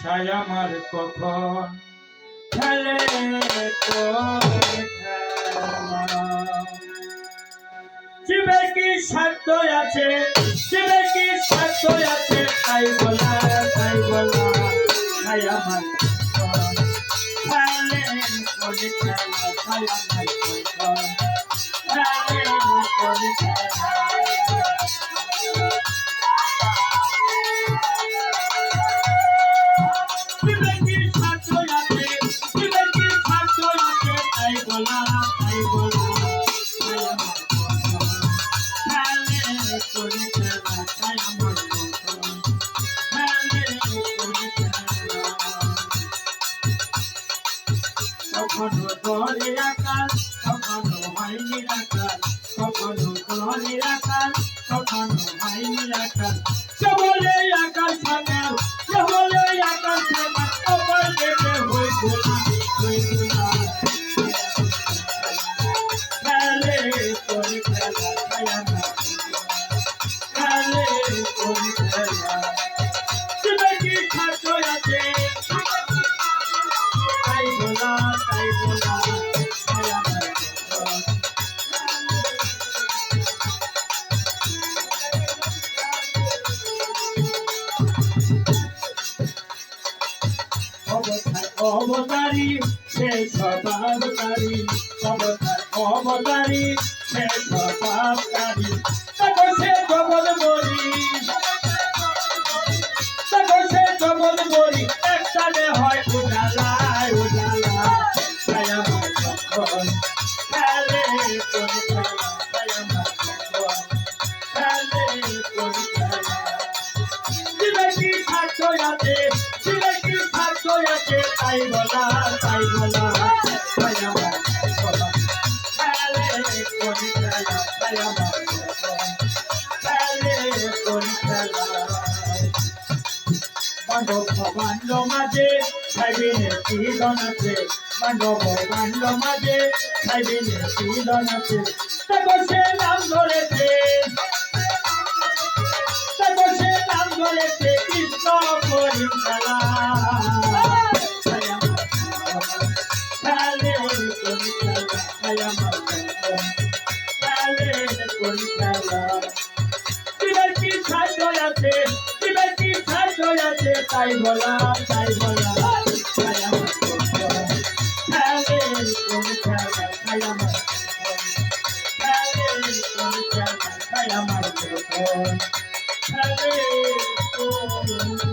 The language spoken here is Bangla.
ছায় আমার কখন খেলে করে খেলা। জীবে কি স্বার্থ আছে, জীবে কি স্বার্থ আছে, তাই বলা ছায় আমার কখন খেলে করে খেলা। ছায় আমার কখন খেলে করে খেলা। কখনো করে আকাশ, কখনো হয় নিরাকার, কখনো করে আকাশ, কখনো হয় নিরাকার। কেবলে আকাশ সকাল, কেবলে আকাশ সকাল, অপর দেবে হই গোলা, হই গোলা। খেলে করে খেলা, ছায়া না খেলে করে খেলা। জীবে কি স্বার্থ আছে, তাই বলা ছায়া আমার কখন। অবতারী সে স্বভাবকারী, অবতারী সে স্বভাবকারী। তখন সে জগৎ বলি, তখন সে জগৎ বলি, একসাথে হয় উজালা উজালা। ছায়া আমার কখন খেলে করে খেলা, ছায়া আমার কখন খেলে করে খেলা। জীবে কি স্বার্থ আছে, জীবে কি স্বার্থ আছে, তাই বলা ছায়া আমার কখন খেলে করে খেলা। ছায়া আমার কখন খেলে করে খেলা। বান্ধব বান্ধ মাঝে খাইবিনে সিজন আছে, বান্ধব বান্ধ মাঝে খাইবিনে সিজন আছে। তখন সে নাম ধরেছে, তখন সে নাম ধরেছে কৃষ্ণ করিম খেলা। ছায়া আমার কখন খেলে করে খেলা, ছায়া আমার কখন খেলে করে খেলা। জীবে কি স্বার্থ আছে, জীবে কি স্বার্থ আছে, তাই বলা ছায়া আমার কখন খেলে করে খেলা। ছায়া আমার কখন খেলে করে খেলা, ছায়া আমার কখন খেলে করে